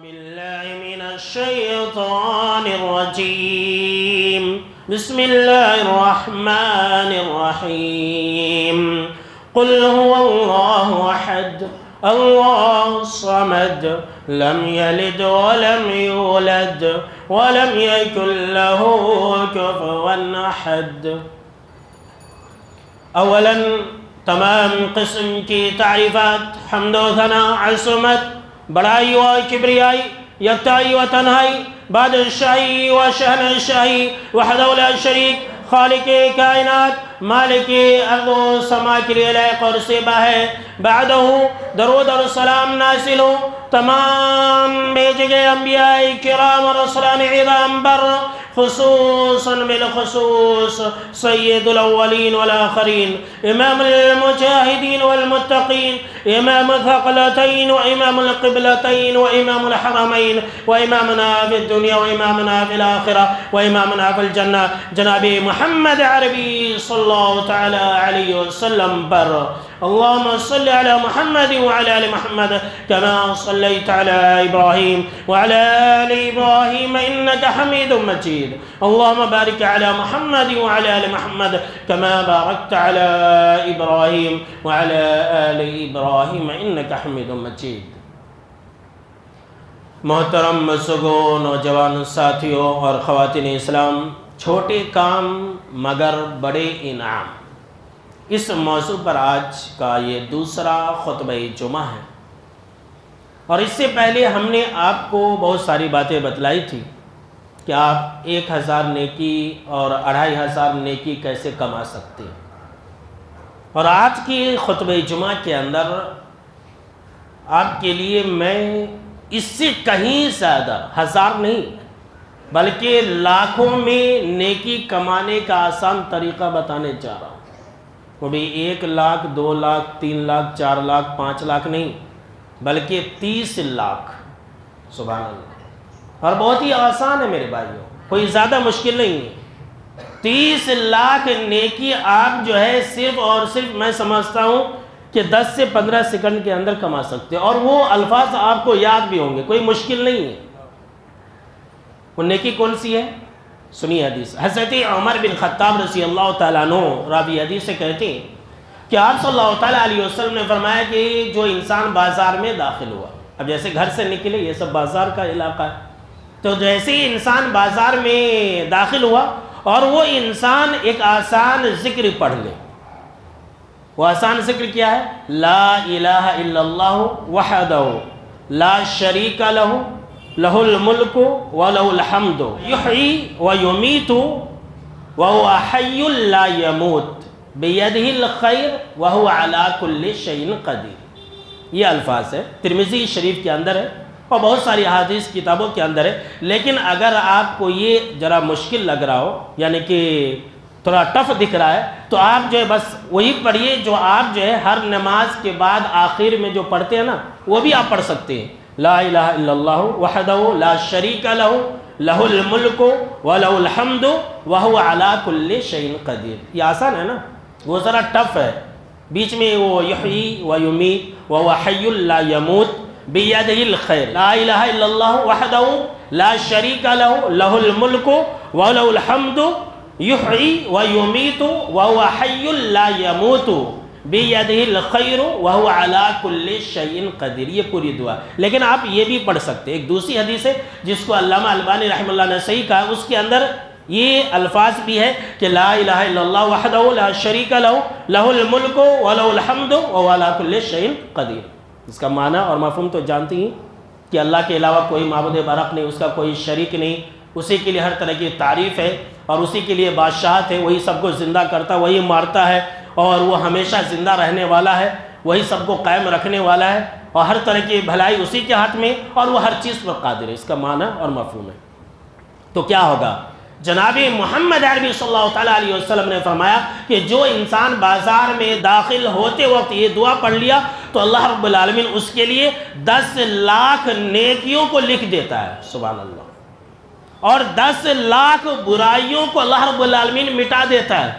بالله من الشيطان الرجيم بسم الله الرحمن الرحيم قل هو الله أحد الله الصمد لم يلد ولم يولد ولم يكن له كفوا أحد۔ اولاً تمام قسم کی تعریفات، حمد و ثنا، عظمت، بڑائی و کبریائی، یکتائی و تنہائی، بادشاہی و شہنشاہی وحدہ لا شریک، خالق کائنات، مالک ارض و سما کے لیے لائق اور سبا ہے۔ بعدہ درود اور سلام نازل ہو تمام بھیجے گئے انبیاء کرام اور رسولان عظام پر، خصوصاً بالخصوص سید الاولین والآخرین، امام المجاہدین والمتقین، امام الثقلتین و امام القبلتین و امام الحرمین و امامنا فی الدنیا و امامنا فی الآخرہ و امامنا فی الجنہ، جناب محمد عربی صلی اللہ تعالی علیہ وسلم پر۔ اللهم صل على محمد وعلى آل محمد كما صليت على إبراهيم وعلى آل إبراهيم إنك حميد مجيد، اللهم بارك على محمد وعلى آل محمد كما باركت على إبراهيم وعلى آل إبراهيم إنك حميد مجيد۔ محترم مزدگوں، نوجوان ساتھیوں اور خواتین اسلام، چھوٹے کام مگر بڑے انعام، اس موضوع پر آج کا یہ دوسرا خطبہ جمعہ ہے۔ اور اس سے پہلے ہم نے آپ کو بہت ساری باتیں بتلائی تھی کہ آپ 1000 نیکی اور 2500 نیکی کیسے کما سکتے ہیں۔ اور آج کی خطبہ جمعہ کے اندر آپ کے لیے میں اس سے کہیں زیادہ، 1000 نہیں بلکہ لاکھوں میں نیکی کمانے کا آسان طریقہ بتانے جا رہا ہوں۔ وہ بھی 1 لاکھ، 2 لاکھ، 3 لاکھ، 4 لاکھ، 5 لاکھ نہیں بلکہ 30 لاکھ۔ سبحان اللہ۔ اور بہت ہی آسان ہے میرے بھائیوں، کوئی زیادہ مشکل نہیں ہے۔ 30 لاکھ نیکی آپ جو ہے صرف اور صرف میں سمجھتا ہوں کہ 10 سے 15 سیکنڈ کے اندر کما سکتے ہیں، اور وہ الفاظ آپ کو یاد بھی ہوں گے، کوئی مشکل نہیں ہے۔ وہ نیکی کون سی ہے؟ سنیے حدیث۔ حضرت عمر بن خطاب رضی اللہ تعالیٰ عنہ راوی حدیث سے کہتے ہیں کہ آپ صلی اللہ تعالیٰ علیہ وسلم نے فرمایا کہ جو انسان بازار میں داخل ہوا، اب جیسے گھر سے نکلے، یہ سب بازار کا علاقہ ہے، تو جیسے ہی انسان بازار میں داخل ہوا اور وہ انسان ایک آسان ذکر پڑھ لے۔ وہ آسان ذکر کیا ہے؟ لا الہ الا اللہ وحدہ لا شریک لہ لہ الملک ولہ الحمد یحیی ویمیت وہو حی لا یموت بیدہ الخیر وہو علی کل شیء قدیر۔ یہ الفاظ ہے، ترمذی شریف کے اندر ہے اور بہت ساری احادیث کتابوں کے اندر ہے۔ لیکن اگر آپ کو یہ ذرا مشکل لگ رہا ہو، یعنی کہ تھوڑا ٹف دکھ رہا ہے، تو آپ جو ہے بس وہی پڑھیے جو آپ جو ہے ہر نماز کے بعد آخر میں جو پڑھتے ہیں نا، وہ بھی آپ پڑھ سکتے ہیں۔ لا الہ الا اللہ وحدہ لا شریک لہ لہ الملک ولہ الحمد وہو علی کل شیء قدیر۔ یہ آسان ہے نا، وہ ذرا ٹف ہے، بیچ میں وہ یحیی ویمیت وہو حی لا یموت بیدہ الخیر، لا الہ الا اللہ وحدہ لا شریک لہ لہ الملک ولہ الحمد یحیی ویمیت وہو حی لا یموت بیدہ الخیر وہو علی کل شیء قدیر۔ یہ پوری دعا، لیکن آپ یہ بھی پڑھ سکتے ہیں۔ ایک دوسری حدیث ہے جس کو علامہ البانی رحمہ اللہ نے صحیح کہا، اس کے اندر یہ الفاظ بھی ہے کہ لا الہ الا اللہ وحدہ لا شریک لہ لہ الملک ولہ الحمد وہو علی کل شیء قدیر۔ اس کا معنی اور مفہوم تو جانتی ہیں کہ اللہ کے علاوہ کوئی معبود برحق نہیں، اس کا کوئی شریک نہیں، اسی کے لیے ہر طرح کی تعریف ہے اور اسی کے لیے بادشاہت ہے، وہی سب کو زندہ کرتا، وہی مارتا ہے اور وہ ہمیشہ زندہ رہنے والا ہے، وہی سب کو قائم رکھنے والا ہے، اور ہر طرح کی بھلائی اسی کے ہاتھ میں، اور وہ ہر چیز پر قادر ہے۔ اس کا معنی اور مفہوم ہے۔ تو کیا ہوگا؟ جناب محمد عربی صلی اللہ تعالیٰ علیہ وسلم نے فرمایا کہ جو انسان بازار میں داخل ہوتے وقت یہ دعا پڑھ لیا تو اللہ رب العالمین اس کے لیے 10 لاکھ نیکیوں کو لکھ دیتا ہے۔ سبحان اللہ۔ اور 10 لاکھ برائیوں کو اللہ رب العالمین مٹا دیتا ہے۔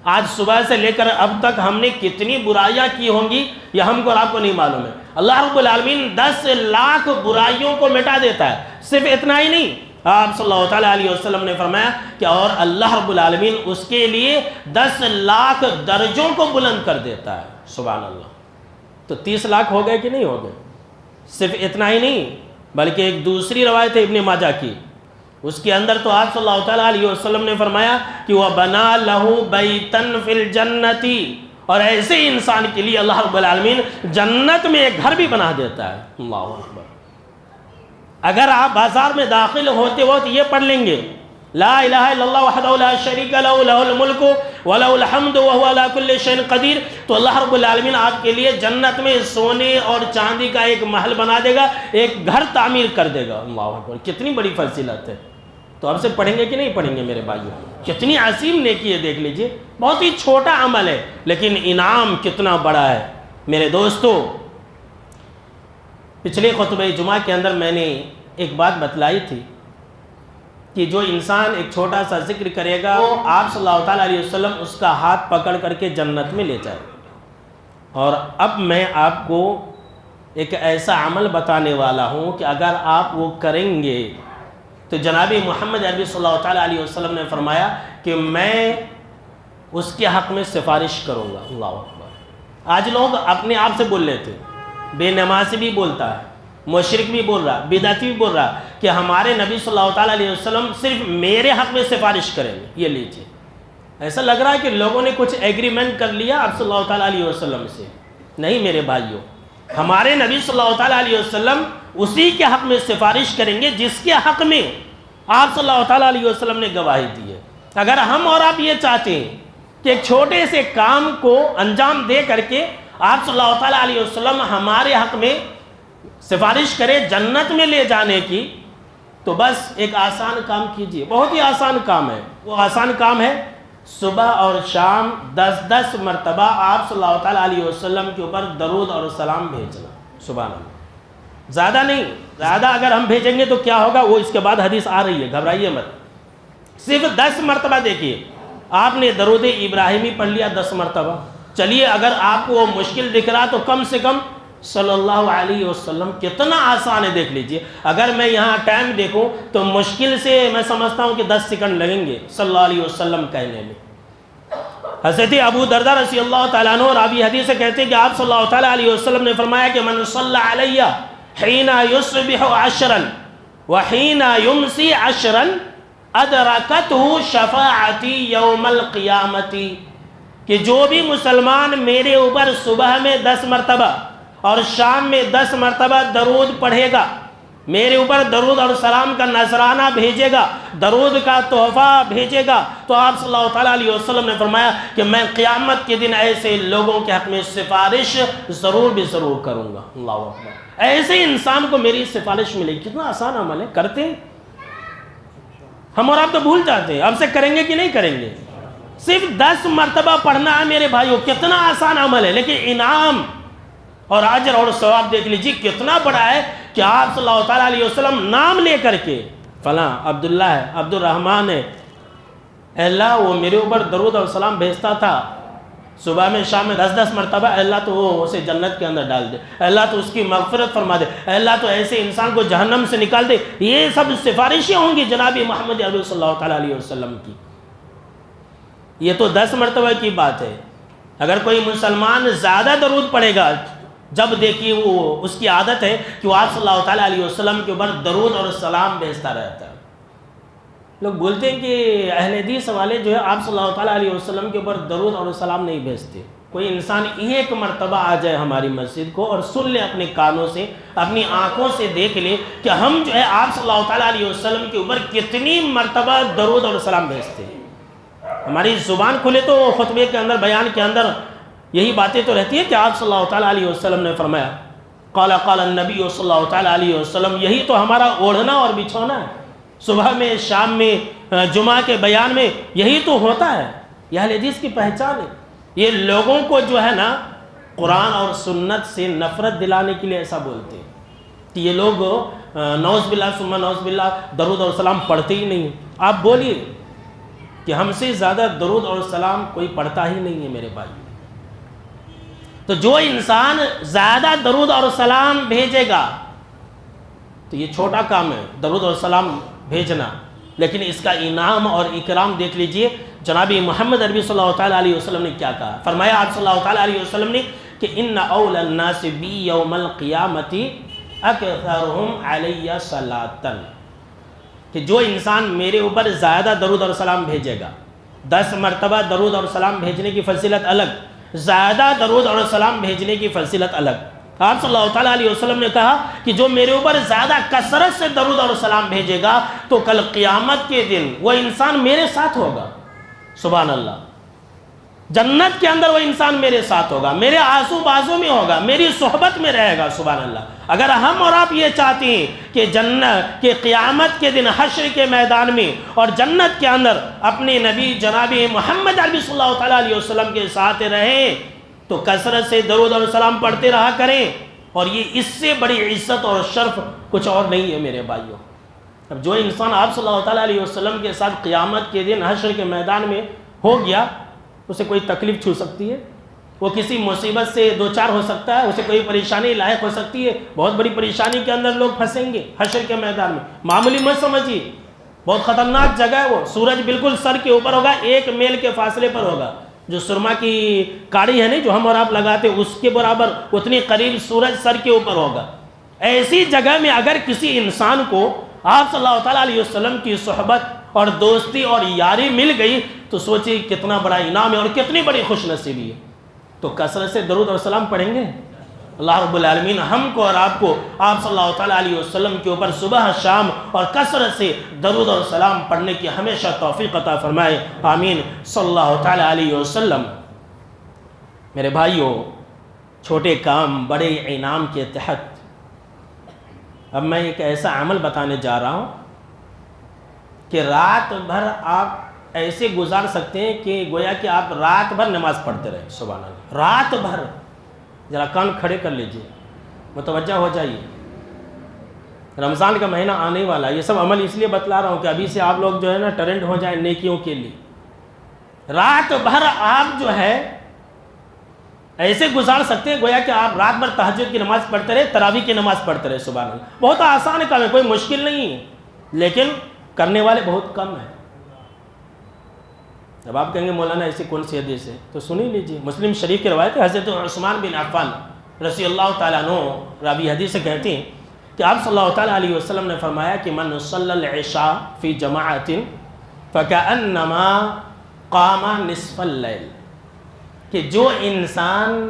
آج صبح سے لے کر اب تک ہم نے کتنی برائیاں کی ہوں گی یہ ہم کو اور آپ کو نہیں معلوم ہے۔ اللہ رب العالمین 10 لاکھ برائیوں کو مٹا دیتا ہے۔ صرف اتنا ہی نہیں، آپ صلی اللہ تعالیٰ علیہ وسلم نے فرمایا کہ اور اللہ رب العالمین اس کے لیے 10 لاکھ درجوں کو بلند کر دیتا ہے۔ سبحان اللہ۔ تو 30 لاکھ ہو گئے کہ نہیں ہو گئے؟ صرف اتنا ہی نہیں بلکہ ایک دوسری روایت ہے ابن ماجہ کی، اس کے اندر تو آپ صلی اللہ تعالیٰ علیہ وسلم نے فرمایا کہ وَبَنَا لَهُ بَيْتًا فِي الْجَنَّةِ، اور ایسے انسان کے لیے اللہ رب العالمین جنت میں ایک گھر بھی بنا دیتا ہے۔ اللہ اکبر۔ اگر آپ بازار میں داخل ہوتے وقت یہ پڑھ لیں گے لا الہ الا اللہ وحدہ لا شریک لہ لہ الملک ولہ الحمد وہو علی کل شیء قدیر، تو اللہ رب العالمین آپ کے لیے جنت میں سونے اور چاندی کا ایک محل بنا دے گا، ایک گھر تعمیر کر دے گا۔ اللہ اکبر، کتنی بڑی فضیلت ہے۔ تو اب سے پڑھیں گے کہ نہیں پڑھیں گے میرے بھائیوں؟ کتنی عظیم نیکی ہے، دیکھ لیجئے، بہت ہی چھوٹا عمل ہے لیکن انعام کتنا بڑا ہے۔ میرے دوستو، پچھلے خطبہ جمعہ کے اندر میں نے ایک بات بتلائی تھی کہ جو انسان ایک چھوٹا سا ذکر کرے گا وہ آپ صلی اللہ تعالیٰ علیہ وسلم اس کا ہاتھ پکڑ کر کے جنت میں لے جائے۔ اور اب میں آپ کو ایک ایسا عمل بتانے والا ہوں کہ اگر آپ وہ کریں گے تو جناب محمد عربی صلی اللہ تعالیٰ علیہ وسلم نے فرمایا کہ میں اس کے حق میں سفارش کروں گا۔ اللہ اکبر۔ آج لوگ اپنے آپ سے بول لیتے، بے نمازی بھی بولتا ہے، مشرک بھی بول رہا، بدعتی بھی بول رہا کہ ہمارے نبی صلی اللہ تعالیٰ علیہ وسلم صرف میرے حق میں سفارش کریں گے۔ یہ لیجئے، ایسا لگ رہا ہے کہ لوگوں نے کچھ ایگریمنٹ کر لیا آپ صلی اللہ تعالیٰ علیہ وسلم سے۔ نہیں میرے بھائیوں، ہمارے نبی صلی اللہ تعالیٰ علیہ وسلم اسی کے حق میں سفارش کریں گے جس کے حق میں آپ صلی اللہ تعالیٰ علیہ وسلم نے گواہی دی ہے۔ اگر ہم اور آپ یہ چاہتے ہیں کہ ایک چھوٹے سے کام کو انجام دے کر کے آپ صلی اللہ تعالیٰ علیہ وسلم ہمارے حق میں سفارش کرے جنت میں لے جانے کی، تو بس ایک آسان کام کیجئے، بہت ہی آسان کام ہے۔ وہ آسان کام ہے صبح اور شام 10 مرتبہ آپ صلی اللہ تعالیٰ علیہ وسلم کے اوپر درود اور سلام بھیجنا۔ سبحان اللہ۔ زیادہ نہیں، زیادہ اگر ہم بھیجیں گے تو کیا ہوگا، وہ اس کے بعد حدیث آ رہی ہے، گھبرائیے مت۔ صرف 10 مرتبہ دیکھیے، آپ نے درود ابراہیمی پڑھ لیا 10 مرتبہ۔ چلیے اگر آپ کو وہ مشکل دکھ رہا تو کم سے کم صلی اللہ علیہ وسلم، کتنا آسان ہے دیکھ لیجئے۔ اگر میں یہاں ٹائم دیکھوں تو مشکل سے میں سمجھتا ہوں کہ 10 سیکنڈ لگیں گے صلی اللہ علیہ وسلم کہنے میں۔ حضرت ابو درداء رضی اللہ تعالیٰ عنہ راوی حدیث سے کہتے ہیں کہ آپ صلی اللہ تعالیٰ علیہ وسلم نے فرمایا کہ من صلی علیہ حین یصبح 10 وحین یمسی 10 ادرکتہ شفاعتی یوم القیامت، کہ جو بھی مسلمان میرے اوپر صبح میں 10 مرتبہ اور شام میں 10 مرتبہ درود پڑھے گا، میرے اوپر درود اور سلام کا نذرانہ بھیجے گا، درود کا تحفہ بھیجے گا، تو آپ صلی اللہ تعالیٰ علیہ وسلم نے فرمایا کہ میں قیامت کے دن ایسے لوگوں کے حق میں سفارش ضرور بھی ضرور کروں گا۔ اللہ اکبر۔ ایسے انسان کو میری سفارش ملے گی۔ کتنا آسان عمل ہے، کرتے ہیں ہم اور آپ تو بھول جاتے ہیں۔ اب سے کریں گے کہ نہیں کریں گے؟ صرف 10 مرتبہ پڑھنا ہے میرے بھائیوں، کتنا آسان عمل ہے، لیکن انعام اور اجر اور ثواب دیکھ لیجیے کتنا بڑا ہے کہ آپ صلی اللہ تعالیٰ علیہ وسلم نام لے کر کے فلاں عبداللہ ہے، عبد الرحمن ہے، اے اللہ وہ میرے اوپر درود اور سلام بھیجتا تھا صبح میں شام میں 10 مرتبہ، اے اللہ تو وہ اسے جنت کے اندر ڈال دے، اے اللہ تو اس کی مغفرت فرما دے، اے اللہ تو ایسے انسان کو جہنم سے نکال دے۔ یہ سب سفارشیں ہوں گی جناب محمد عربی صلی اللہ تعالیٰ علیہ وسلم کی۔ یہ تو 10 مرتبہ کی بات ہے۔ اگر کوئی مسلمان زیادہ درود پڑھے گا، جب دیکھیے وہ اس کی عادت ہے کہ وہ آپ صلی اللہ تعالیٰ علیہ وسلم کے اوپر درود اور سلام بھیجتا رہتا ہے۔ لوگ بولتے ہیں کہ اہل حدیث والے جو ہے آپ صلی اللہ تعالیٰ علیہ وسلم کے اوپر درود اور سلام نہیں بھیجتے۔ کوئی انسان ایک مرتبہ آ جائے ہماری مسجد کو اور سن لے، اپنے کانوں سے اپنی آنکھوں سے دیکھ لے کہ ہم جو ہے آپ صلی اللہ تعالیٰ علیہ وسلم کے اوپر کتنی مرتبہ درود اور سلام بھیجتے ہیں۔ ہماری زبان کھلے تو خطبے کے اندر، بیان کے اندر یہی باتیں تو رہتی ہیں کہ آپ صلی اللہ تعالیٰ علیہ وسلم نے فرمایا، قال قال النبی صلی اللہ تعالیٰ علیہ وسلم، یہی تو ہمارا اوڑھنا اور بچھونا ہے۔ صبح میں، شام میں، جمعہ کے بیان میں یہی تو ہوتا ہے۔ یہ اہل حدیث کی پہچان ہے۔ یہ لوگوں کو جو ہے نا قرآن اور سنت سے نفرت دلانے کے لیے ایسا بولتے ہیں کہ یہ لوگ نعوذ باللہ ثم نعوذ باللہ درود اور سلام پڑھتے ہی نہیں ہیں۔ آپ بولیے کہ ہم سے زیادہ درود اور سلام کوئی پڑھتا ہی نہیں ہے میرے بھائی. تو جو انسان زیادہ درود اور سلام بھیجے گا، تو یہ چھوٹا کام ہے درود اور سلام بھیجنا، لیکن اس کا انعام اور اکرام دیکھ لیجئے. جناب محمد عربی صلی اللہ تعالیٰ علیہ وسلم نے کیا کہا؟ فرمایا آپ صلی اللہ تعالیٰ علیہ وسلم نے کہ ان اول الناس بی یوم القیامت اکثرہم علی صلاۃ، کہ جو انسان میرے اوپر زیادہ درود اور سلام بھیجے گا، 10 مرتبہ درود اور سلام بھیجنے کی فضیلت الگ، زیادہ درود اور سلام بھیجنے کی فضیلت الگ. آپ صلی اللہ تعالیٰ علیہ وسلم نے کہا کہ جو میرے اوپر زیادہ کثرت سے درود اور سلام بھیجے گا تو کل قیامت کے دن وہ انسان میرے ساتھ ہوگا. سبحان اللہ. جنت کے اندر وہ انسان میرے ساتھ ہوگا، میرے آزو بازو میں ہوگا، میری صحبت میں رہے گا. سبحان اللہ. اگر ہم اور آپ یہ چاہتے ہیں کہ جنت کے قیامت کے دن حشر کے میدان میں اور جنت کے اندر اپنے نبی جناب محمد عربی صلی اللہ تعالیٰ علیہ وسلم کے ساتھ رہیں، تو کثرت سے درود اور سلام پڑھتے رہا کریں. اور یہ اس سے بڑی عزت اور شرف کچھ اور نہیں ہے میرے بھائیوں. اب جو انسان آپ صلی اللہ تعالیٰ علیہ وسلم کے ساتھ قیامت کے دن حشر کے میدان میں ہو گیا، اسے کوئی تکلیف چھو سکتی ہے، وہ کسی مصیبت سے دوچار ہو سکتا ہے، اسے کوئی پریشانی لاحق ہو سکتی ہے. بہت بڑی پریشانی کے اندر لوگ پھنسیں گے حشر کے میدان میں. معمولی مت سمجھیے، بہت خطرناک جگہ ہے وہ. سورج بالکل سر کے اوپر ہوگا، 1 میل کے فاصلے پر ہوگا. جو سرما کی کاڑی ہے نا جو ہم اور آپ لگاتے ہیں، اس کے برابر اتنی قریب سورج سر کے اوپر ہوگا. ایسی جگہ میں اگر کسی انسان کو آپ صلی اللہ تعالیٰ علیہ وسلم کی صحبت اور دوستی اور یاری مل گئی تو سوچیے کتنا بڑا انعام ہے اور کتنی بڑی خوش نصیبی ہے. تو کثرت سے درود اور سلام پڑھیں گے. اللہ رب العالمین ہم کو اور آپ کو آپ صلی اللہ تعالیٰ علیہ وسلم کے اوپر صبح شام اور کثرت سے درود اور سلام پڑھنے کی ہمیشہ توفیق عطا فرمائے. آمین صلی اللہ تعالیٰ علیہ وسلم. میرے بھائیوں، چھوٹے کام بڑے انعام کے تحت اب میں ایک ایسا عمل بتانے جا رہا ہوں کہ رات بھر آپ ایسے گزار سکتے ہیں کہ گویا کہ آپ رات بھر نماز پڑھتے رہے. سبحان اللہ. رات بھر. ذرا کان کھڑے کر لیجئے، متوجہ ہو جائیے. رمضان کا مہینہ آنے والا ہے. یہ سب عمل اس لیے بتلا رہا ہوں کہ ابھی سے آپ لوگ جو ہے نا ٹرینڈ ہو جائیں نیکیوں کے لیے. رات بھر آپ جو ہے ایسے گزار سکتے ہیں گویا کہ آپ رات بھر تہجد کی نماز پڑھتے رہے، تراویح کی نماز پڑھتے رہے. سبحان اللہ. بہت آسان کام ہے، کوئی مشکل نہیں ہے، لیکن کرنے والے بہت کم ہیں. اب آپ کہیں گے مولانا ایسی کون سی حدیث ہے؟ تو سنی لیجیے. مسلم شریف کی روایت ہے، حضرت عثمان بن عفان رضی اللہ تعالیٰ عنہ راوی حدیث سے کہتے ہیں کہ آپ صلی اللہ تعالیٰ علیہ وسلم نے فرمایا کہ من صلی العشاء فی جماعت فکأنما قام نصف اللیل، کہ جو انسان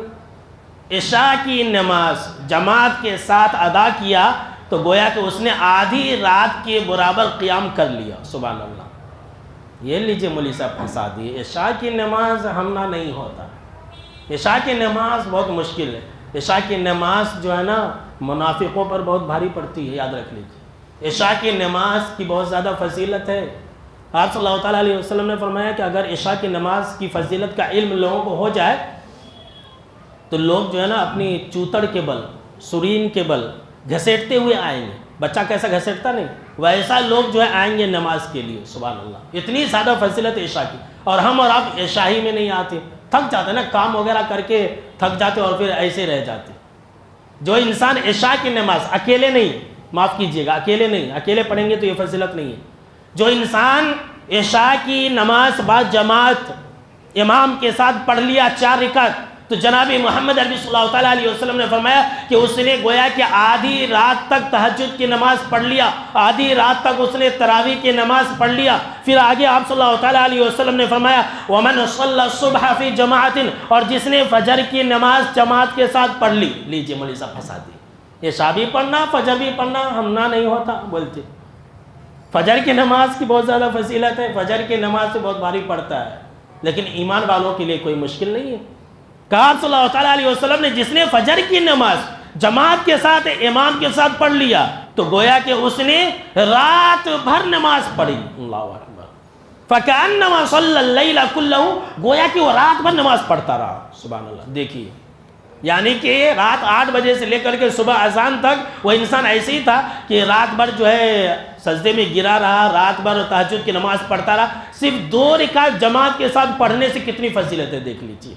عشاء کی نماز جماعت کے ساتھ ادا کیا تو گویا کہ اس نے آدھی رات کے برابر قیام کر لیا. سبحان اللہ. یہ لیجئے مولوی صاحب پھنسا دیے. عشاء کی نماز ہمنا نہیں ہوتا. عشاء کی نماز بہت مشکل ہے. عشاء کی نماز جو ہے نا منافقوں پر بہت بھاری پڑتی ہے، یاد رکھ لیجیے. عشاء کی نماز کی بہت زیادہ فضیلت ہے. آپ صلی اللہ تعالیٰ علیہ وسلم نے فرمایا کہ اگر عشاء کی نماز کی فضیلت کا علم لوگوں کو ہو جائے تو لوگ جو ہے نا اپنی چوتڑ کے بل، سرین کے بل گھسیٹتے ہوئے آئیں گے. بچہ کیسا گھسیٹتا نہیں، ویسا لوگ جو ہے آئیں گے نماز کے لیے. سبحان اللہ. اتنی زیادہ فضیلت عشاء کی. اور ہم اور آپ عشاء ہی میں نہیں آتے، تھک جاتے نا، کام وغیرہ کر کے تھک جاتے اور پھر ایسے رہ جاتے. جو انسان عشاء کی نماز اکیلے نہیں، معاف کیجئے گا، اکیلے نہیں، اکیلے پڑھیں گے تو یہ فضیلت نہیں ہے. جو انسان عشاء کی نماز بعد جماعت امام کے ساتھ پڑھ لیا 4 رکعت، تو جناب محمد عربی صلی اللہ تعالیٰ علیہ وسلم نے فرمایا کہ اس نے گویا کہ آدھی رات تک تہجد کی نماز پڑھ لیا، آدھی رات تک اس نے تراویح کی نماز پڑھ لیا. پھر آگے آپ صلی اللہ تعالیٰ علیہ وسلم نے فرمایا وَمَنْ صَلَّى الصُّبْحَ فِي جَمَاعَةٍ، اور جس نے فجر کی نماز جماعت کے ساتھ پڑھ لی. لیجئے مولوی صاحب پھنسا دی. عشاء بھی پڑھنا فجر بھی پڑھنا ہمنا نہیں ہوتا بولتے. فجر کی نماز کی بہت زیادہ فضیلت ہے، فجر کی نماز سے بہت بھاری پڑتا ہے، لیکن ایمان والوں کے لیے کوئی مشکل نہیں ہے. کہا صلی اللہ تعالیٰ علیہ وسلم نے جس نے فجر کی نماز جماعت کے ساتھ امام کے ساتھ پڑھ لیا تو گویا کہ اس نے رات بھر نماز پڑھی. اللہ اکبر. فَكَأَنَّمَا صَلَّى اللَّيْلَ كُلَّهُ، گویا کہ وہ رات بھر نماز پڑھتا رہا. سبحان اللہ. دیکھیے یعنی کہ رات 8 بجے سے لے کر کے صبح اذان تک وہ انسان ایسے ہی تھا کہ رات بھر جو ہے سجدے میں گرا رہا، رات بھر تہجد کی نماز پڑھتا رہا. صرف 2 رکعت جماعت کے ساتھ پڑھنے سے کتنی فضیلت ہے دیکھ لیجیے.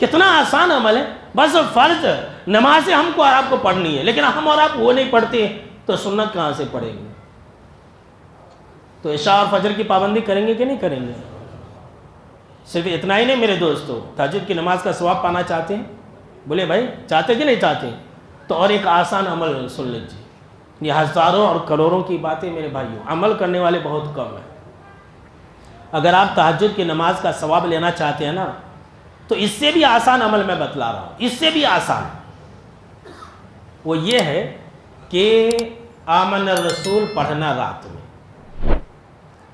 کتنا آسان عمل ہے. بس فرض نماز ہم کو اور آپ کو پڑھنی ہے، لیکن ہم اور آپ وہ نہیں پڑھتے تو سنت کہاں سے پڑھیں گے؟ تو عشاء اور فجر کی پابندی کریں گے کہ نہیں کریں گے؟ صرف اتنا ہی نہیں میرے دوستو، تہجد کی نماز کا ثواب پانا چاہتے ہیں؟ بولے بھائی چاہتے کہ نہیں چاہتے؟ تو اور ایک آسان عمل سن لیجیے. یہ ہزاروں اور کروڑوں کی باتیں میرے بھائیوں، عمل کرنے والے بہت کم ہیں. اگر آپ تہجد کی نماز کا ثواب لینا چاہتے ہیں نا، تو اس سے بھی آسان عمل میں بتلا رہا ہوں، اس سے بھی آسان. وہ یہ ہے کہ آمن الرسول پڑھنا رات میں.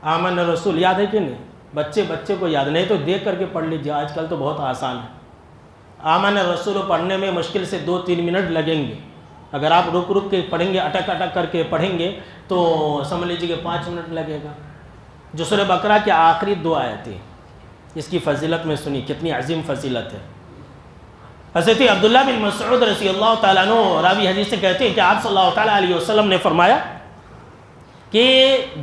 آمن الرسول یاد ہے کہ نہیں؟ بچے کو یاد نہیں تو دیکھ کر کے پڑھ لیجیے، آج کل تو بہت آسان ہے. آمن الرسول پڑھنے میں مشکل سے 2-3 منٹ لگیں گے. اگر آپ رک کے پڑھیں گے، اٹک کر کے پڑھیں گے تو سمجھ لیجیے کہ 5 منٹ لگے گا. جو سورہ بقرہ کی آخری 2 آیتیں، اس کی فضیلت میں سنی، کتنی عظیم فضیلت ہے. حضرت عبداللہ بن مسعود رضی اللہ تعالیٰ عنہ راوی حدیث سے کہتے ہیں کہ آپ صلی اللہ تعالیٰ علیہ وسلم نے فرمایا کہ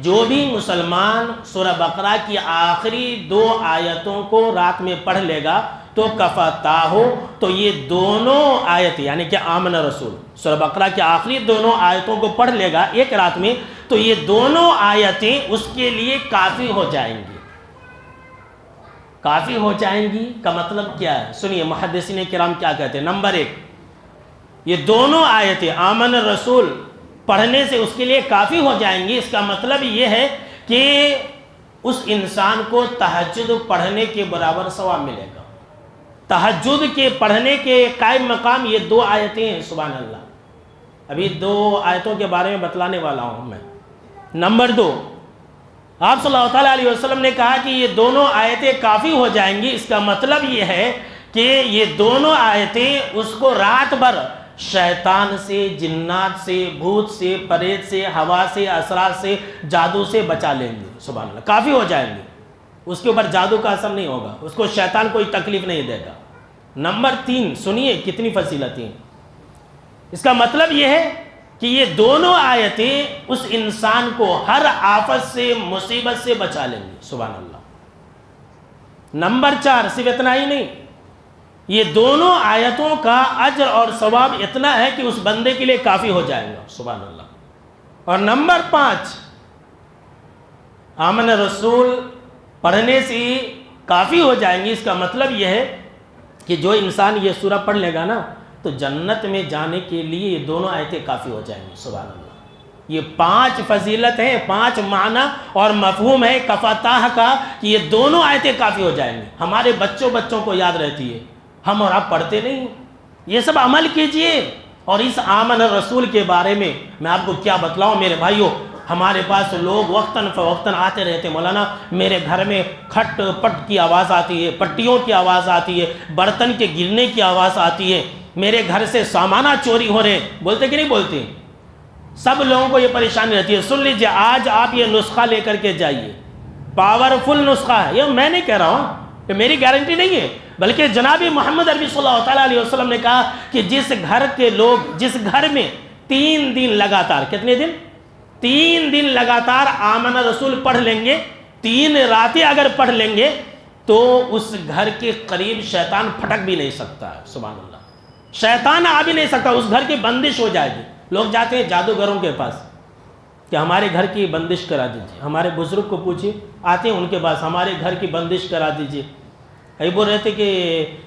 جو بھی مسلمان سورہ بقرہ کی آخری 2 آیتوں کو رات میں پڑھ لے گا تو کفتا ہو، تو یہ دونوں آیتیں یعنی کہ آمن رسول سورہ بقرہ کی آخری 2 آیتوں کو پڑھ لے گا ایک رات میں، تو یہ دونوں آیتیں اس کے لیے کافی ہو جائیں گی. کافی ہو جائیں گی کا مطلب کیا ہے؟ سنیے محدثین کرام کیا کہتے ہیں. نمبر 1، یہ دونوں آیتیں آمن الرسول پڑھنے سے اس کے لیے کافی ہو جائیں گی. اس کا مطلب یہ ہے کہ اس انسان کو تہجد پڑھنے کے برابر ثواب ملے گا. تہجد کے پڑھنے کے قائم مقام یہ 2 آیتیں ہیں. سبحان اللہ. ابھی 2 آیتوں کے بارے میں بتلانے والا ہوں میں. نمبر 2، آپ صلی اللہ تعالیٰ علیہ وسلم نے کہا کہ یہ دونوں آیتیں کافی ہو جائیں گی. اس کا مطلب یہ ہے کہ یہ دونوں آیتیں اس کو رات بھر شیطان سے، جنات سے، بھوت سے، پریت سے، ہوا سے، اثرات سے، جادو سے بچا لیں گے. سبحان اللہ. کافی ہو جائیں گے. اس کے اوپر جادو کا اثر نہیں ہوگا، اس کو شیطان کوئی تکلیف نہیں دے گا. نمبر 3، سنیے کتنی فضیلتیں. اس کا مطلب یہ ہے کہ یہ دونوں آیتیں اس انسان کو ہر آفت سے، مصیبت سے بچا لیں گی. سبحان اللہ. نمبر 4، صرف اتنا ہی نہیں، یہ دونوں آیتوں کا اجر اور ثواب اتنا ہے کہ اس بندے کے لیے کافی ہو جائے گا. سبحان اللہ. اور نمبر 5، آمن رسول پڑھنے سے کافی ہو جائیں گی. اس کا مطلب یہ ہے کہ جو انسان یہ سورہ پڑھ لے گا نا تو جنت میں جانے کے لیے یہ دونوں آیتیں کافی ہو جائیں گی. سبحان اللہ. یہ 5 فضیلت ہیں، 5 معنی اور مفہوم ہے کفتاہ کا کہ یہ دونوں آیتیں کافی ہو جائیں گی. ہمارے بچوں کو یاد رہتی ہے، ہم اور آپ پڑھتے نہیں. یہ سب عمل کیجئے. اور اس آمن الرسول کے بارے میں میں آپ کو کیا بتلاؤں میرے بھائیوں. ہمارے پاس لوگ وقتاً فوقتاً آتے رہتے، مولانا میرے گھر میں کھٹ پٹ کی آواز آتی ہے، پٹیوں کی آواز آتی ہے، برتن کے گرنے کی آواز آتی ہے، میرے گھر سے سامانہ چوری ہو رہے. بولتے کہ نہیں بولتے؟ سب لوگوں کو یہ پریشانی رہتی ہے. سن لیجیے، آج آپ یہ نسخہ لے کر کے جائیے. پاورفل نسخہ ہے یہ، میں نہیں کہہ رہا ہوں، یہ میری گارنٹی نہیں ہے، بلکہ جناب محمد عربی صلی اللہ تعالیٰ علیہ وسلم نے کہا کہ جس گھر کے لوگ، جس گھر میں 3 دن لگاتار، کتنے دن؟ 3 دن لگاتار آمن رسول پڑھ لیں گے، 3 راتیں اگر پڑھ لیں گے تو اس گھر کے قریب شیطان پھٹک بھی نہیں سکتا ہے. سبحان اللہ. شیطان آ بھی نہیں سکتا، اس گھر کی بندش ہو جائے گی. لوگ جاتے ہیں جادوگروں کے پاس کہ ہمارے گھر کی بندش کرا دیجیے. ہمارے بزرگ کو پوچھیے، آتے ہیں ان کے پاس، ہمارے گھر کی بندش کرا دیجیے. ابھی بول رہے تھے کہ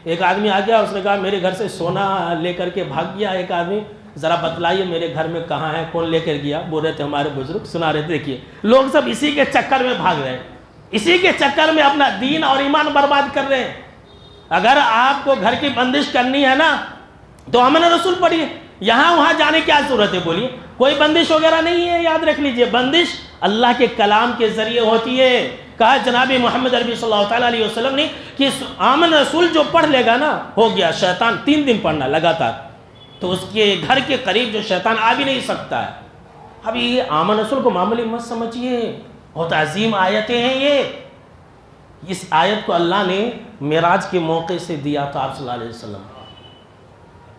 ایک آدمی آ گیا، اس نے کہا میرے گھر سے سونا لے کر کے بھاگ گیا ایک آدمی، ذرا بتلائیے میرے گھر میں کہاں ہے، کون لے کر گیا. بول رہے تھے ہمارے بزرگ، سنا رہے تھے. دیکھیے لوگ سب اسی کے چکر میں بھاگ رہے ہیں، اسی کے چکر میں اپنا دین اور ایمان برباد کر رہے ہیں. اگر آپ کو گھر کی بندش کرنی ہے نا تو آمن رسول پڑھیے. یہاں وہاں جانے کی کیا ضرورت ہے؟ بولیے. کوئی بندش وغیرہ نہیں ہے. یاد رکھ لیجئے، بندش اللہ کے کلام کے ذریعے ہوتی ہے. کہا جناب محمد عربی صلی اللہ تعالیٰ علیہ وسلم نے کہ آمن رسول جو پڑھ لے گا نا، ہو گیا. شیطان 3 دن پڑھنا لگاتار، تو اس کے گھر کے قریب جو شیطان آ بھی نہیں سکتا ہے. اب یہ آمن رسول کو معمولی مت سمجھیے، بہت عظیم آیتیں ہیں یہ. اس آیت کو اللہ نے معراج کے موقع سے دیا تھا آپ صلی اللہ علیہ وسلم.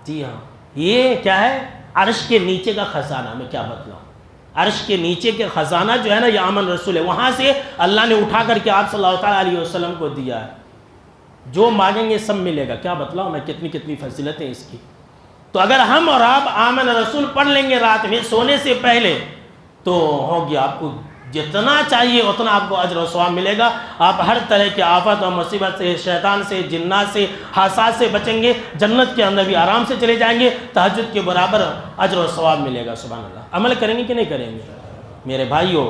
جی ہاں، یہ کیا ہے؟ عرش کے نیچے کا خزانہ. میں کیا بتلاؤں، عرش کے نیچے کے خزانہ جو ہے نا یہ آمن رسول ہے، وہاں سے اللہ نے اٹھا کر کے آپ صلی اللہ تعالیٰ علیہ وسلم کو دیا ہے. جو مانگیں گے سب ملے گا. کیا بتلاؤں میں کتنی کتنی فضیلتیں اس کی. تو اگر ہم اور آپ آمن رسول پڑھ لیں گے رات میں سونے سے پہلے تو ہوگی آپ کو جتنا چاہیے اتنا آپ کو اجر و ثواب ملے گا. آپ ہر طرح کی آفت اور مصیبت سے، شیطان سے، جنات سے، حاسات سے بچیں گے. جنت کے اندر بھی آرام سے چلے جائیں گے. تہجد کے برابر اجر و ثواب ملے گا. سبحان اللہ. عمل کریں گے کہ نہیں کریں گے؟ میرے بھائیوں،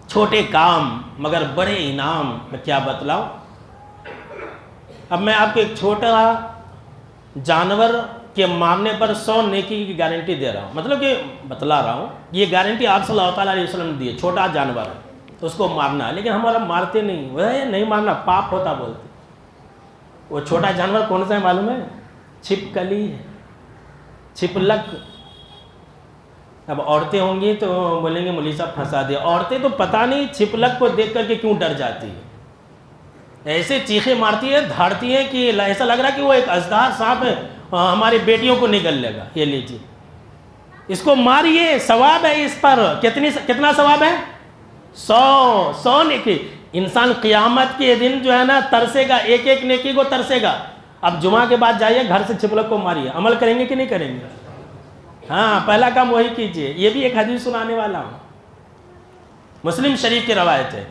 چھوٹے کام مگر بڑے انعام. میں کیا بتلاؤں. اب میں آپ کو ایک چھوٹا جانور کے مارنے پر 100 نیکی کی گارنٹی دے رہا ہوں. مطلب کہ بتلا رہا ہوں، یہ گارنٹی آپ صلی اللہ تعالیٰ علیہ وسلم نے دی ہے. چھوٹا جانور ہے تو اس کو مارنا ہے، لیکن ہمارا مارتے نہیں. وہ نہیں مارنا پاپ ہوتا بولتے. وہ چھوٹا جانور کون سا ہے معلوم ہے؟ چھپکلی ہے، چھپلک. اب عورتیں ہوں گی تو بولیں گے مولوی صاحب پھنسا دیا. عورتیں تو پتہ نہیں چھپلک کو دیکھ کر کے کیوں ڈر جاتی ہے، ایسے چیخیں مارتی ہے، دھاڑتی ہے کہ ایسا لگ رہا کہ وہ ایک ازدار سانپ ہے، ہماری بیٹیوں کو نگل لے گا. یہ لیجیے، اس کو ماریے، ثواب ہے اس پر. کتنا ثواب ہے؟ 100 نیکی. انسان قیامت کے دن جو ہے نا ترسے گا، ایک ایک نیکی کو ترسے گا. اب جمعہ کے بعد جائیے گھر سے چھپلک کو ماریے. عمل کریں گے کہ نہیں کریں گے؟ ہاں، پہلا کام وہی کیجئے. یہ بھی ایک حدیث سنانے والا ہوں، مسلم شریف کی روایت ہے.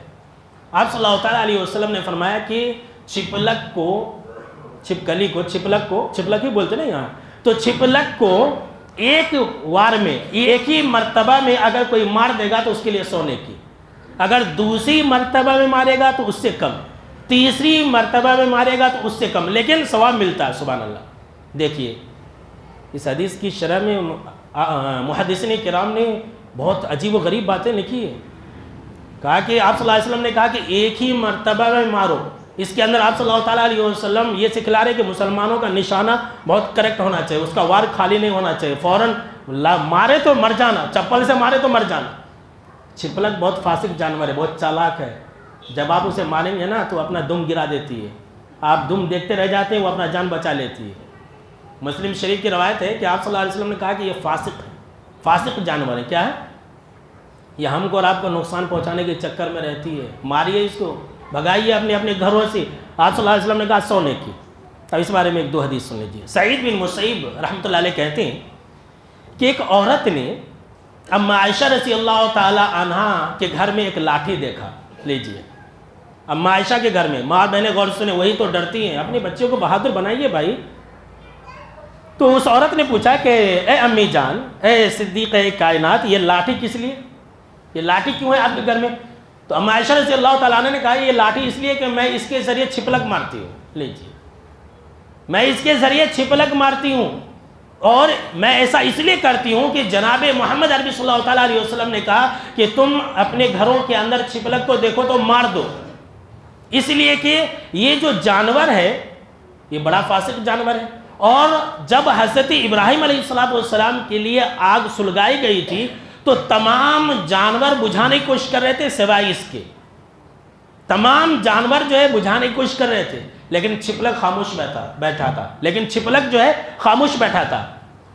آپ صلی اللہ تعالیٰ علیہ وسلم نے فرمایا کہ چھپلک کو، چھپکلی کو، چھپلک ہی بولتے نا یہاں، تو چھپلک کو ایک وار میں، ایک ہی مرتبہ میں اگر کوئی مار دے گا تو اس کے لیے 100 نیکی. اگر دوسری مرتبہ میں مارے گا تو اس سے کم، تیسری مرتبہ میں مارے گا تو اس سے کم، لیکن ثواب ملتا ہے. سبحان اللہ. دیکھیے اس حدیث کی شرح میں محدثین کرام نے بہت عجیب و غریب باتیں لکھی ہیں. کہا کہ آپ صلی اللہ علیہ وسلم نے کہا کہ ایک ہی مرتبہ میں مارو. اس کے اندر آپ صلی اللہ تعالیٰ علیہ وسلم یہ سکھلا رہے کہ مسلمانوں کا نشانہ بہت کریکٹ ہونا چاہیے، اس کا وار خالی نہیں ہونا چاہیے. فوراً مارے تو مر جانا، چپل سے مارے تو مر جانا. چھپلک بہت فاسق جانور ہے، بہت چالاک ہے. جب آپ اسے ماریں گے نا تو اپنا دم گرا دیتی ہے. آپ دم دیکھتے رہ جاتے ہیں، وہ اپنا جان بچا لیتی ہے. مسلم شریف کی روایت ہے کہ آپ صلی اللہ علیہ وسلم نے کہا کہ یہ فاسق ہے، فاسق جانور ہے. کیا ہے یہ؟ ہم کو اور آپ کو نقصان پہنچانے کے چکر میں رہتی ہے. ماریے اس کو، بھگائیے اپنے گھروں سے. آپ صلی اللہ علیہ وسلم نے کہا 100 نیکی. اب اس بارے میں ایک دو حدیث سن لیجیے. سعید بن مسیب رحمۃ اللہ علیہ کہتے ہیں کہ ایک عورت نے اما عائشہ رضی اللہ تعالی عنہا کے گھر میں ایک لاٹھی دیکھا. لیجیے، اما عائشہ کے گھر میں، ماں بہنیں غور سنیں، وہی تو ڈرتی ہیں. اپنے بچوں کو بہادر بنائیے بھائی. تو اس عورت نے پوچھا کہ اے امی جان، اے صدیقہ کائنات، یہ لاٹھی کس لیے، یہ لاٹھی کیوں ہے آپ کے گھر میں؟ تو اما عائشہ رضی اللہ تعالیٰ عنہ نے کہا یہ لاٹھی اس لیے کہ میں اس کے ذریعے چھپلک مارتی ہوں. لیجیے، میں اس کے ذریعے چھپلک مارتی ہوں، اور میں ایسا اس لیے کرتی ہوں کہ جناب محمد عربی صلی اللہ تعالیٰ علیہ وسلم نے کہا کہ تم اپنے گھروں کے اندر چھپلک کو دیکھو تو مار دو. اس لیے کہ یہ جو جانور ہے یہ بڑا فاسق جانور ہے. اور جب حضرت ابراہیم علیہ السلام کے لیے آگ سلگائی گئی تھی تو تمام جانور بجھانے کی کوشش کر رہے تھے سوائے اس کے. تمام جانور جو ہے بجھانے کی کوشش کر رہے تھے، لیکن چھپلک خاموش بیٹھا تھا. لیکن چھپلک جو ہے خاموش بیٹھا تھا.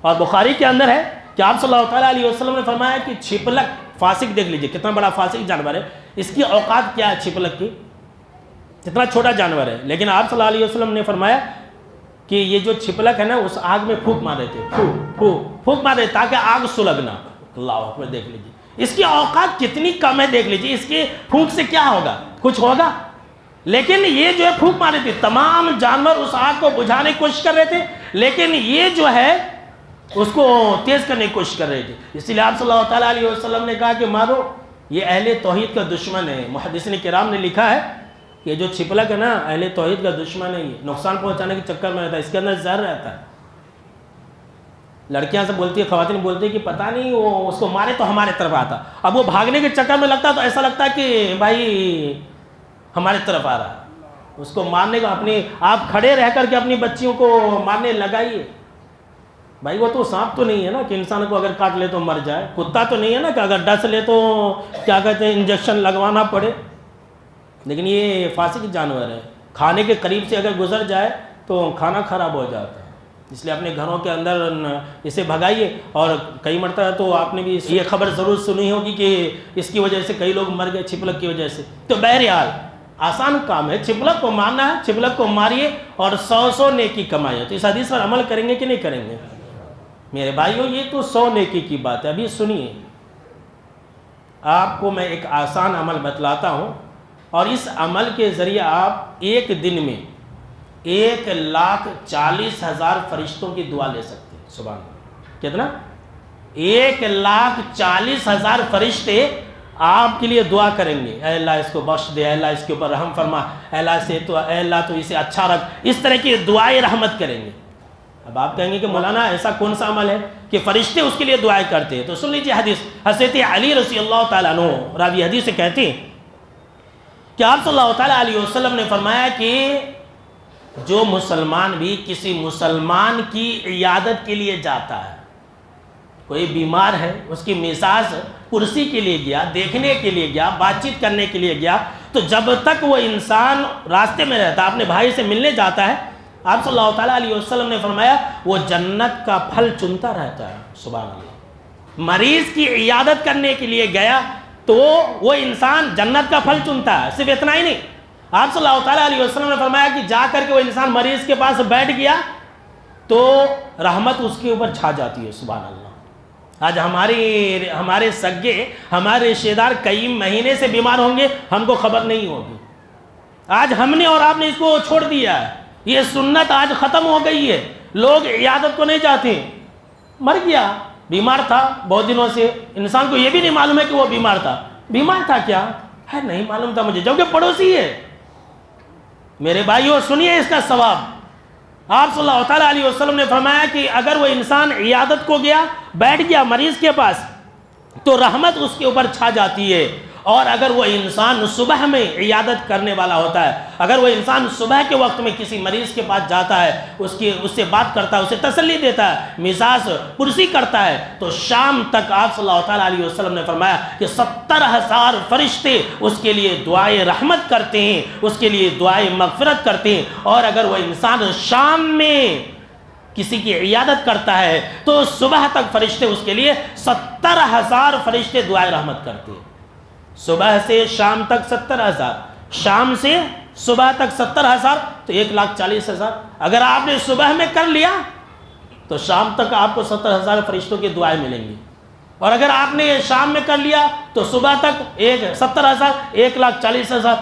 اور بخاری کے اندر ہے کہ آپ صلی اللہ تعالیٰ علیہ وسلم نے فرمایا کہ چھپلک، فاسق دیکھ لیجئے کتنا بڑا فاسق جانور ہے، اس کی اوقات کیا ہے چھپلک کی، کتنا چھوٹا جانور ہے. لیکن آپ صلی اللہ علیہ وسلم نے فرمایا کہ یہ جو چھپلک ہے نا اس آگ میں پھونک مارے تھے، پھونک مارے تاکہ آگ سلگنا. اللہ اکبر. دیکھ لیجیے اس کی اوقات کتنی کم ہے. دیکھ لیجیے اس کی پھونک سے کیا ہوگا، کچھ ہوگا. لیکن یہ جو ہے پھونک مارے تھے. تمام جانور اس آگ کو بجھانے کی کوشش کر رہے تھے، لیکن یہ جو ہے اس کو تیز کرنے کی کوشش کر رہے تھے. اس لیے آپ صلی اللہ تعالیٰ علیہ وسلم نے کہا کہ مارو، یہ اہل توحید کا دشمن ہے. محدثین کرام نے لکھا ہے یہ جو چھپلک ہے نا اہل توحید کا دشمن ہے. یہ نقصان پہنچانے کے چکر میں رہتا ہے، اس کے اندر زہر رہتا ہے. لڑکیاں سے بولتی ہے، خواتین بولتی ہے کہ پتہ نہیں وہ اس کو مارے تو ہمارے طرف آتا. اب وہ بھاگنے کے چکر میں لگتا ہے تو ایسا لگتا ہے کہ بھائی ہمارے طرف آ رہا ہے. اس کو مارنے کا آپ کھڑے رہ کر کے اپنی بچیوں کو مارنے لگائیے. بھائی وہ تو سانپ تو نہیں ہے نا کہ انسان کو اگر کاٹ لے تو مر جائے. کتا تو نہیں ہے نا کہ اگر ڈس لے تو کیا کہتے ہیں انجیکشن لگوانا پڑے. لیکن یہ فاسق جانور ہے. کھانے کے قریب سے اگر گزر جائے تو کھانا خراب ہو جاتا ہے. اس لیے اپنے گھروں کے اندر اسے بھگائیے. اور کئی مرتبہ تو آپ نے بھی یہ خبر ضرور سنی ہوگی کہ اس کی وجہ سے کئی لوگ مر گئے چھپلک کی وجہ سے. تو بہرحال آسان کام ہے، چھپلک کو مارنا ہے، چھپلک کو ماریے اور 100 نیکی کمائیے. تو اس حدیث پر عمل کریں گے کہ نہیں کریں گے میرے بھائیوں؟ یہ تو 100 نیکی کی بات ہے. ابھی سنیے، آپ کو میں ایک آسان عمل بتلاتا ہوں، اور اس عمل کے ذریعے آپ ایک دن میں 1,40,000 فرشتوں کی دعا لے سکتے ہیں. سبحان اللہ. کتنا؟ 1,40,000 فرشتے آپ کے لیے دعا کریں گے. اے اللہ اس کو بخش دے، اے اللہ اس کے اوپر رحم فرما، اے اللہ تو اسے اچھا رکھ. اس طرح کی دعائیں رحمت کریں گے. اب آپ کہیں گے کہ مولانا ایسا کون سا عمل ہے کہ فرشتے اس کے لیے دعائیں کرتے ہیں؟ تو سن لیجیے حدیث. حضرت علی رضی اللہ تعالیٰ عنہ راوی حدیث سے کہتے ہیں کہ آپ صلی اللہ تعالیٰ علیہ وسلم نے فرمایا کہ جو مسلمان بھی کسی مسلمان کی عیادت کے لیے جاتا ہے، کوئی بیمار ہے، اس کی مزاج کرسی کے لیے گیا، دیکھنے کے لیے گیا، بات چیت کرنے کے لیے گیا، تو جب تک وہ انسان راستے میں رہتا ہے، اپنے بھائی سے ملنے جاتا ہے، آپ صلی اللہ تعالیٰ علیہ وسلم نے فرمایا وہ جنت کا پھل چنتا رہتا ہے. سبحان اللہ. مریض کی عیادت کرنے کے لیے گیا تو وہ انسان جنت کا پھل چنتا ہے. صرف اتنا ہی نہیں، آپ صلی اللہ تعالیٰ علیہ وسلم نے فرمایا کہ جا کر کے وہ انسان مریض کے پاس بیٹھ گیا تو رحمت اس کے اوپر چھا جاتی ہے. سبحان اللہ. آج ہمارے سگے، ہمارے رشتہ دار کئی مہینے سے بیمار ہوں گے، ہم کو خبر نہیں ہوگی. آج ہم نے اور آپ نے اس کو چھوڑ دیا ہے. یہ سنت آج ختم ہو گئی ہے. لوگ عیادت کو نہیں چاہتے. مر گیا، بیمار تھا بہت دنوں سے، انسان کو یہ بھی نہیں معلوم ہے کہ وہ بیمار تھا. بیمار تھا کیا ہے؟ نہیں معلوم تھا مجھے، جبکہ پڑوسی ہے. میرے بھائیوں سنیے اس کا ثواب. آپ صلی اللہ تعالیٰ علیہ وسلم نے فرمایا کہ اگر وہ انسان عیادت کو گیا، بیٹھ گیا مریض کے پاس، تو رحمت اس کے اوپر چھا جاتی ہے. اور اگر وہ انسان صبح میں عیادت کرنے والا ہوتا ہے، اگر وہ انسان صبح کے وقت میں کسی مریض کے پاس جاتا ہے، اس سے بات کرتا ہے، اسے تسلی دیتا ہے، مزاج پرسی کرتا ہے، تو شام تک آپ صلی اللہ تعالیٰ علیہ وسلم نے فرمایا کہ 70,000 فرشتے اس کے لیے دعائیں رحمت کرتے ہیں، اس کے لیے دعائیں مغفرت کرتے ہیں. اور اگر وہ انسان شام میں کسی کی عیادت کرتا ہے تو صبح تک فرشتے اس کے لیے 70,000 فرشتے دعائیں رحمت کرتے ہیں. صبح سے شام تک 70,000، شام سے صبح تک 70,000، تو 1,40,000. اگر آپ نے صبح میں کر لیا تو شام تک آپ کو 70,000 فرشتوں کی دعائیں ملیں گی. اور اگر آپ نے شام میں کر لیا تو صبح تک 70,000، 1,40,000.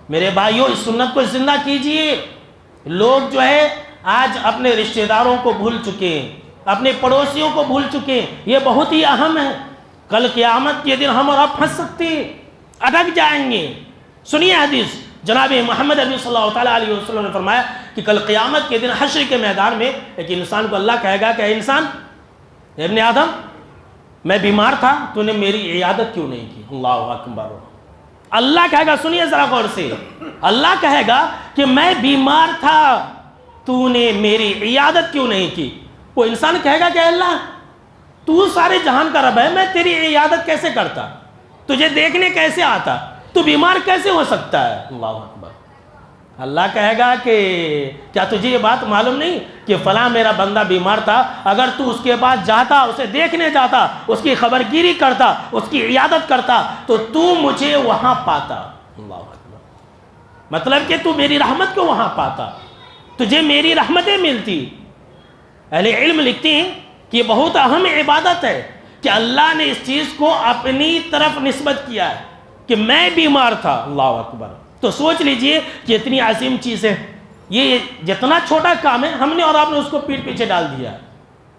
میرے بھائیوں اس سنت کو زندہ کیجئے. لوگ جو ہے آج اپنے رشتہ داروں کو بھول چکے ہیں، اپنے پڑوسیوں کو بھول چکے ہیں. یہ بہت ہی اہم ہے. کل قیامت کے دن ہم اور آپ پھنس سکتے ہیں، اٹک جائیں گے. سنیے حدیث. جناب محمد عربی صلی اللہ تعالیٰ علیہ وسلم نے فرمایا کہ کل قیامت کے دن حشر کے میدان میں ایک انسان کو اللہ کہے گا کہ اے انسان، ابن آدم، میں بیمار تھا، تو نے میری عیادت کیوں نہیں کی؟ اللہ اکبر. اللہ کہے گا، سنیے ذرا غور سے، اللہ کہے گا کہ میں بیمار تھا، تو نے میری عیادت کیوں نہیں کی؟ وہ انسان کہے گا کہ اللہ، تو سارے جہان کا رب ہے، میں تیری عیادت کیسے کرتا؟ تجھے دیکھنے کیسے آتا؟ تو بیمار کیسے ہو سکتا ہے؟ اللہ اکبر. اللہ کہے گا کہ کیا تجھے یہ بات معلوم نہیں کہ فلاں میرا بندہ بیمار تھا، اگر تو اس کے پاس جاتا، اسے دیکھنے جاتا، اس کی خبر گیری کرتا، اس کی عیادت کرتا، تو مجھے وہاں پاتا. اللہ اکبر. مطلب کہ تو میری رحمت کو وہاں پاتا، تجھے میری رحمتیں ملتی. اہل علم لکھتے ہیں کہ یہ بہت اہم عبادت ہے کہ اللہ نے اس چیز کو اپنی طرف نسبت کیا ہے کہ میں بیمار تھا. اللہ اکبر. تو سوچ لیجئے کہ اتنی عظیم چیز ہے. یہ جتنا چھوٹا کام ہے ہم نے اور آپ نے اس کو پیٹ پیچھے ڈال دیا.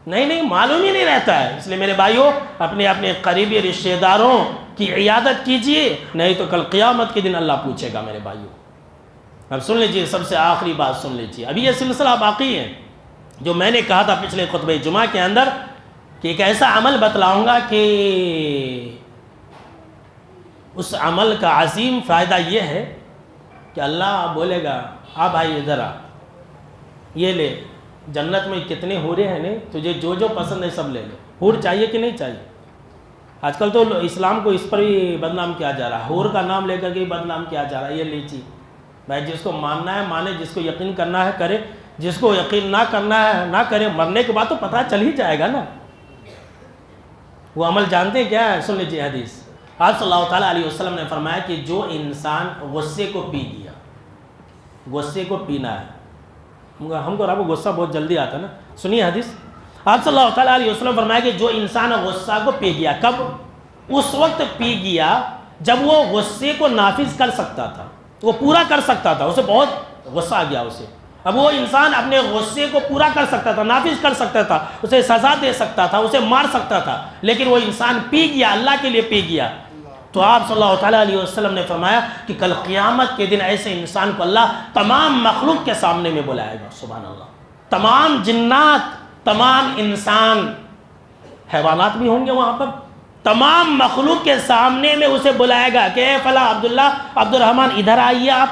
نہیں معلوم ہی نہیں رہتا ہے. اس لیے میرے بھائیوں اپنے قریبی رشتہ داروں کی عیادت کیجئے، نہیں تو کل قیامت کے دن اللہ پوچھے گا. میرے بھائیوں اب سن لیجئے، سب سے آخری بات سن لیجئے. ابھی یہ سلسلہ باقی ہے جو میں نے کہا تھا پچھلے خطبہ جمعہ کے اندر کہ ایک ایسا عمل بتلاؤں گا کہ اس عمل کا عظیم فائدہ یہ ہے کہ اللہ بولے گا آ بھائی ادھر آ، یہ لے، جنت میں کتنے حوریں ہیں نے، تجھے جو جو پسند ہے سب لے لے. حور چاہیے کہ نہیں چاہیے؟ آج کل تو اسلام کو اس پر بھی بدنام کیا جا رہا ہے، حور کا نام لے کر کے بدنام کیا جا رہا ہے. یہ لیجیے بھائی، جس کو ماننا ہے مانے، جس کو یقین کرنا ہے کرے. جس کو یقین نہ کرنا ہے نہ کرے، مرنے کے بعد تو پتہ چل ہی جائے گا نا۔ وہ عمل جانتے ہیں کیا ہے؟ سن لیجیے حدیث۔ آپ صلی اللہ تعالیٰ علیہ وسلم نے فرمایا کہ جو انسان غصے کو پی گیا، غصے کو پینا ہے، ہم کو رب غصہ بہت جلدی آتا ہے نا، سنیے حدیث۔ آپ صلی اللہ تعالیٰ علیہ وسلم فرمایا کہ جو انسان غصہ کو پی گیا، کب؟ اس وقت پی گیا جب وہ غصے کو نافذ کر سکتا تھا، وہ پورا کر سکتا تھا، اسے بہت غصہ آ گیا اسے۔ اب وہ انسان اپنے غصے کو پورا کر سکتا تھا، نافذ کر سکتا تھا، اسے سزا دے سکتا تھا، اسے مار سکتا تھا، لیکن وہ انسان پی گیا، اللہ کے لیے پی گیا۔ تو آپ صلی اللہ تعالیٰ علیہ وسلم نے فرمایا کہ کل قیامت کے دن ایسے انسان کو اللہ تمام مخلوق کے سامنے میں بلائے گا، سبحان اللہ۔ تمام جنات، تمام انسان، حیوانات بھی ہوں گے وہاں پر، تمام مخلوق کے سامنے میں اسے بلائے گا کہ اے فلاں عبداللہ، عبد الرحمن ادھر آئیے آپ۔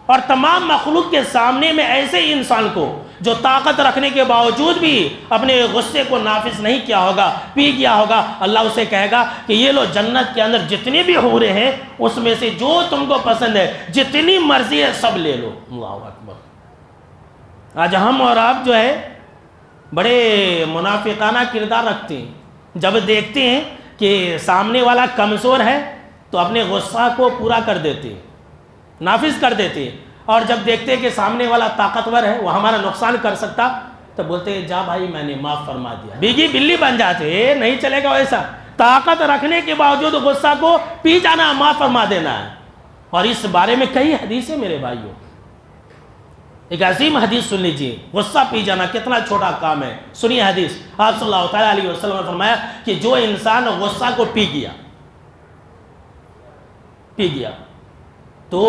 اور تمام مخلوق کے سامنے میں ایسے انسان کو جو طاقت رکھنے کے باوجود بھی اپنے غصے کو نافذ نہیں کیا ہوگا، پی گیا ہوگا، اللہ اسے کہے گا کہ یہ لو جنت کے اندر جتنی بھی حوریں ہیں اس میں سے جو تم کو پسند ہے، جتنی مرضی ہے سب لے لو۔ اللہ اکبر۔ آج ہم اور آپ جو ہے بڑے منافقانہ کردار رکھتے ہیں، جب دیکھتے ہیں کہ سامنے والا کمزور ہے تو اپنے غصہ کو پورا کر دیتے ہیں، نافذ کر دیتے ہیں، اور جب دیکھتے ہیں کہ سامنے والا طاقتور ہے، وہ ہمارا نقصان کر سکتا، تو بولتے ہیں جا بھائی میں نے معاف فرما دیا، بیگی بلی بن جاتے۔ نہیں چلے گا ویسا، طاقت رکھنے کے باوجود غصہ کو پی جانا، معاف فرما دینا ہے۔ اور اس بارے میں کئی حدیثیں میرے بھائیوں، ایک عظیم حدیث سن لیجئے، غصہ پی جانا کتنا چھوٹا کام ہے۔ سنیے حدیث۔ آپ صلی اللہ تعالیٰ علیہ وسلم نے فرمایا کہ جو انسان غصہ کو پی گیا تو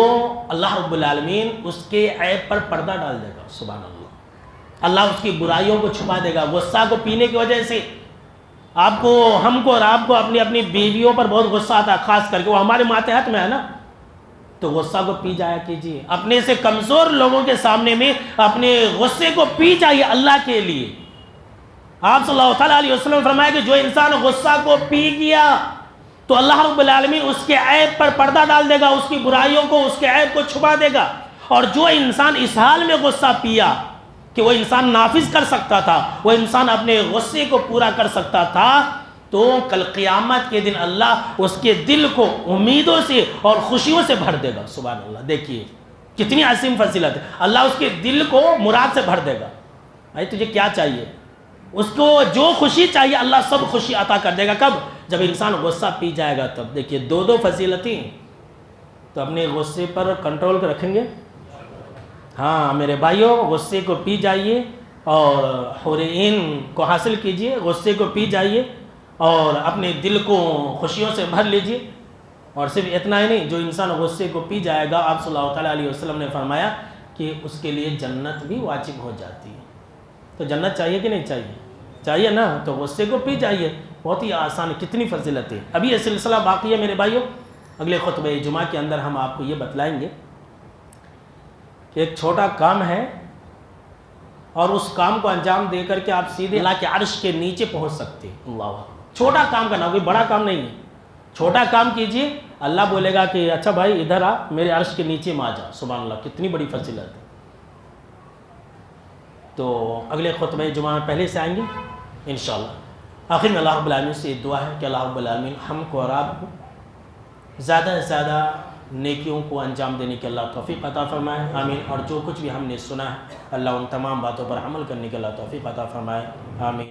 اللہ رب العالمین اس کے عیب پر پردہ ڈال دے گا، سبحان اللہ۔ اللہ اس کی برائیوں کو چھپا دے گا۔ غصہ کو پینے کی وجہ سے آپ کو، ہم کو اور آپ کو اپنی اپنی بیویوں پر بہت غصہ آتا ہے، خاص کر کے وہ ہمارے ماتحت میں ہے نا، تو غصہ کو پی جایا کیجیے۔ اپنے سے کمزور لوگوں کے سامنے میں اپنے غصے کو پی جائیے اللہ کے لیے۔ آپ صلی اللہ تعالیٰ علیہ وسلم فرمایا کہ جو انسان غصہ کو پی گیا تو اللہ رب العالمین اس کے عیب پر پردہ ڈال دے گا، اس کی برائیوں کو، اس کے عیب کو چھپا دے گا۔ اور جو انسان اس حال میں غصہ پیا کہ وہ انسان نافذ کر سکتا تھا، وہ انسان اپنے غصے کو پورا کر سکتا تھا، تو کل قیامت کے دن اللہ اس کے دل کو امیدوں سے اور خوشیوں سے بھر دے گا، سبحان اللہ۔ دیکھیے کتنی عظیم فضیلت ہے، اللہ اس کے دل کو مراد سے بھر دے گا۔ بھائی تجھے کیا چاہیے؟ اس کو جو خوشی چاہیے اللہ سب خوشی عطا کر دے گا۔ کب؟ جب انسان غصہ پی جائے گا تب۔ دیکھیے دو فضیلتیں، تو اپنے غصے پر کنٹرول کر رکھیں گے۔ ہاں میرے بھائیوں، غصے کو پی جائیے اور حور عین کو حاصل کیجئے، غصے کو پی جائیے اور اپنے دل کو خوشیوں سے بھر لیجئے۔ اور صرف اتنا ہی نہیں، جو انسان غصے کو پی جائے گا، آپ صلی اللہ تعالیٰ علیہ وسلم نے فرمایا کہ اس کے لیے جنت بھی واجب ہو جاتی ہے۔ تو جنت چاہیے کہ نہیں چاہیے؟ چاہیے نا، تو غصے کو پی جائیے، بہت ہی آسان، کتنی فضیلت ہے۔ ابھی یہ سلسلہ باقی ہے میرے بھائیوں، اگلے خطبہ جمعہ کے اندر ہم آپ کو یہ بتلائیں گے کہ ایک چھوٹا کام ہے اور اس کام کو انجام دے کر کے آپ سیدھے اللہ کے عرش کے نیچے پہنچ سکتے ہیں۔ اللہ، چھوٹا کام کرنا، کوئی بڑا کام نہیں ہے، چھوٹا کام کیجئے، اللہ بولے گا کہ اچھا بھائی ادھر آ، میرے عرش کے نیچے میں آ جا۔ سبحان اللہ، کتنی بڑی فضیلت ہے۔ تو اگلے خطبہ جمعہ میں پہلے سے آئیں گے انشاءاللہ۔ آخر میں اللہ رب العالمین سے یہ دعا ہے کہ اللہ رب العالمین ہم کو اور آپ کو زیادہ سے زیادہ نیکیوں کو انجام دینے کے اللہ توفیق عطا فرمائے، آمین۔ اور جو کچھ بھی ہم نے سنا ہے اللہ ان تمام باتوں پر عمل کرنے کے اللہ توفیق عطا فرمائے، آمین۔